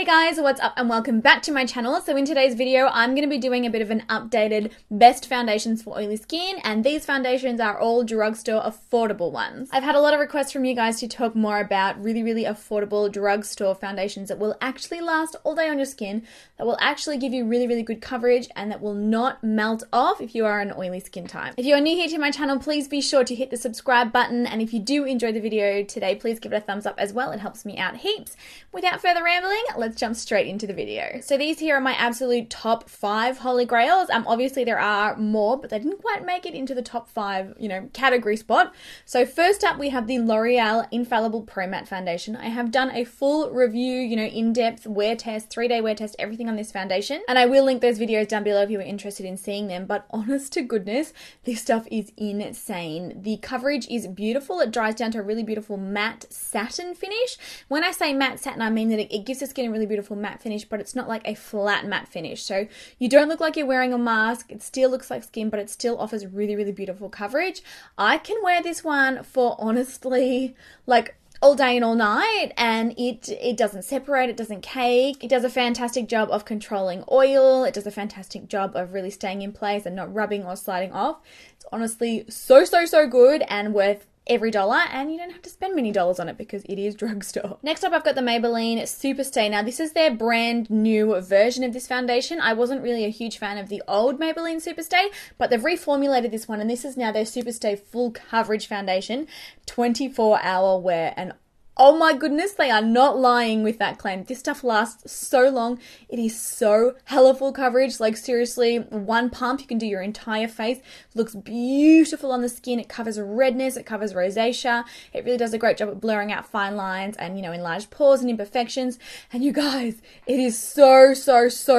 Hey guys, what's up and welcome back to my channel. So in today's video, I'm going to be doing a bit of an updated best foundations for oily skin, and these foundations are all drugstore affordable ones. I've had a lot of requests from you guys to talk more about really affordable drugstore foundations that will actually last all day on your skin, that will actually give you really good coverage, and that will not melt off if you are an oily skin type. If you are new here to my channel, please be sure to hit the subscribe button, and if you do enjoy the video today, please give it a thumbs up as well. It helps me out heaps. Without further rambling, let's jump straight into the video. So these here are my absolute top 5 holy grails. Obviously there are more, but they didn't quite make it into the top 5, category spot. So first up, we have the L'Oreal Infallible Pro Matte Foundation. I have done a full review, in-depth wear test, 3-day wear test, everything on this foundation. And I will link those videos down below if you are interested in seeing them. But honest to goodness, this stuff is insane. The coverage is beautiful. It dries down to a really beautiful matte satin finish. When I say matte satin, I mean that it gives the skin a really beautiful matte finish, but it's not like a flat matte finish. So you don't look like you're wearing a mask. It still looks like skin, but it still offers really beautiful coverage. I can wear this one for honestly like all day and all night, and it doesn't separate, it doesn't cake. It does a fantastic job of controlling oil. It does a fantastic job of really staying in place and not rubbing or sliding off. It's honestly so good and worth every dollar, and you don't have to spend many dollars on it because it is drugstore. Next up, I've got the Maybelline Superstay. Now, this is their brand new version of this foundation. I wasn't really a huge fan of the old Maybelline Superstay, but they've reformulated this one, and this is now their Superstay full coverage foundation, 24-hour wear. And oh my goodness, they are not lying with that claim. This stuff lasts so long. It is so hella full coverage. Like seriously, one pump, you can do your entire face. It looks beautiful on the skin. It covers redness. It covers rosacea. It really does a great job at blurring out fine lines and, enlarged pores and imperfections. And you guys, it is so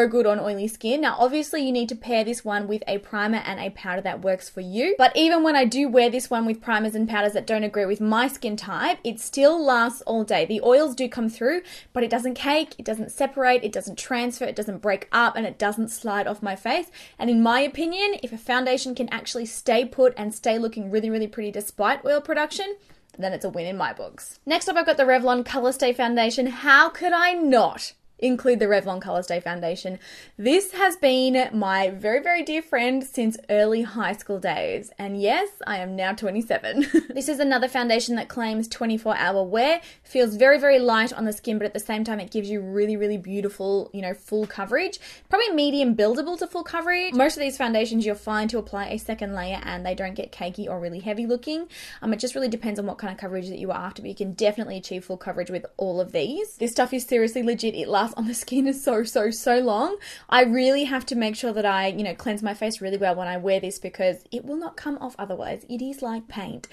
good on oily skin. Now, obviously you need to pair this one with a primer and a powder that works for you. But even when I do wear this one with primers and powders that don't agree with my skin type, it still lasts all day. The oils do come through, but it doesn't cake, it doesn't separate, it doesn't transfer, it doesn't break up, and it doesn't slide off my face. And in my opinion, if a foundation can actually stay put and stay looking really pretty despite oil production, then it's a win in my books. Next up, I've got the Revlon Colorstay Foundation. How could I not include the Revlon Colorstay Foundation? This has been my very dear friend since early high school days. And yes, I am now 27. This is another foundation that claims 24-hour wear. Feels very light on the skin, but at the same time, it gives you really beautiful, full coverage. Probably medium buildable to full coverage. Most of these foundations, you're fine to apply a second layer and they don't get cakey or really heavy looking. It just really depends on what kind of coverage that you are after, but you can definitely achieve full coverage with all of these. This stuff is seriously legit. It lasts on the skin is so long. I really have to make sure that I, cleanse my face really well when I wear this because it will not come off otherwise. It is like paint.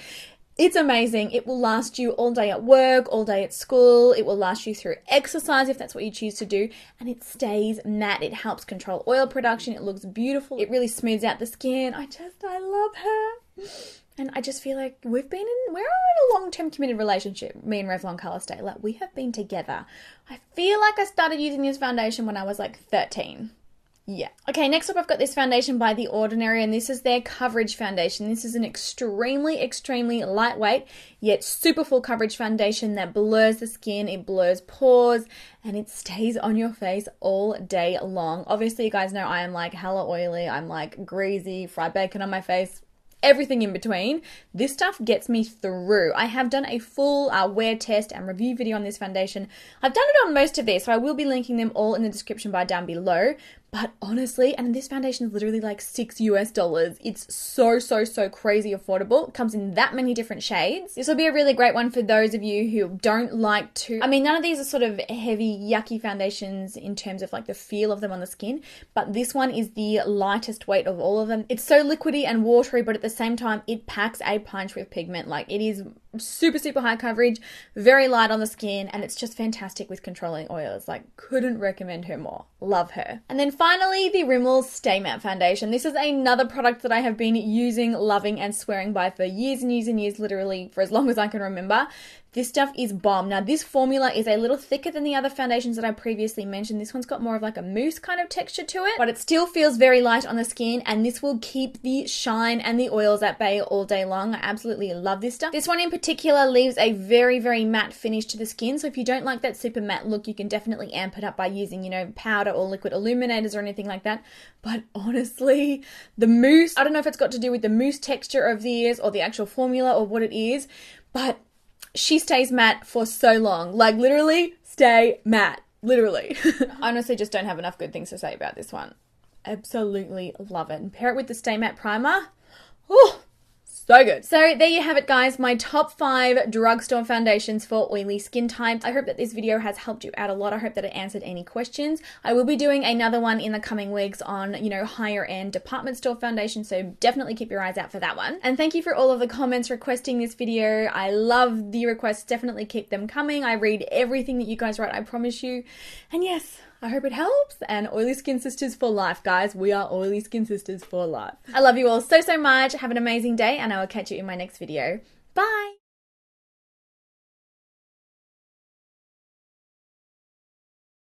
It's amazing. It will last you all day at work, all day at school. It will last you through exercise if that's what you choose to do. And it stays matte. It helps control oil production. It looks beautiful. It really smooths out the skin. I love her. And I just feel like we're in a long-term committed relationship, me and Revlon Colorstay. Like, we have been together. I feel like I started using this foundation when I was like 13. Yeah. Okay, next up I've got this foundation by The Ordinary, and this is their coverage foundation. This is an extremely lightweight, yet super full coverage foundation that blurs the skin, it blurs pores, and it stays on your face all day long. Obviously, you guys know I am like hella oily. I'm like greasy, fried bacon on my face. Everything in between. This stuff gets me through. I have done a full wear test and review video on this foundation. I've done it on most of these, so I will be linking them all in the description bar down below. But honestly, and this foundation is literally like $6 US. It's so crazy affordable. It comes in that many different shades. This will be a really great one for those of you who don't like to, none of these are sort of heavy, yucky foundations in terms of like the feel of them on the skin, but this one is the lightest weight of all of them. It's so liquidy and watery, but at the same time, it packs a punch with pigment. Like, it is super high coverage, very light on the skin, and it's just fantastic with controlling oils. Like, couldn't recommend her more. Love her. And then finally, the Rimmel Stay Matte Foundation. This is another product that I have been using, loving, and swearing by for years and years, literally for as long as I can remember. This stuff is bomb. Now, this formula is a little thicker than the other foundations that I previously mentioned. This one's got more of like a mousse kind of texture to it, but it still feels very light on the skin, and this will keep the shine and the oils at bay all day long. I absolutely love this stuff. This one in particular leaves a very, very matte finish to the skin, so if you don't like that super matte look, you can definitely amp it up by using, you know, powder or liquid illuminators or anything like that. But honestly, the mousse, I don't know if it's got to do with the mousse texture of these or the actual formula or what it is, but she stays matte for so long. Like, literally, stay matte. Literally. I honestly just don't have enough good things to say about this one. Absolutely love it. And pair it with the Stay Matte Primer. Oh, so good. So there you have it, guys. My top 5 drugstore foundations for oily skin types. I hope that this video has helped you out a lot. I hope that it answered any questions. I will be doing another one in the coming weeks on, you know, higher end department store foundations, so definitely keep your eyes out for that one. And thank you for all of the comments requesting this video. I love the requests. Definitely keep them coming. I read everything that you guys write, I promise you. And yes, I hope it helps. And oily skin sisters for life, guys. We are oily skin sisters for life. I love you all so, so much. Have an amazing day, and I will catch you in my next video. Bye.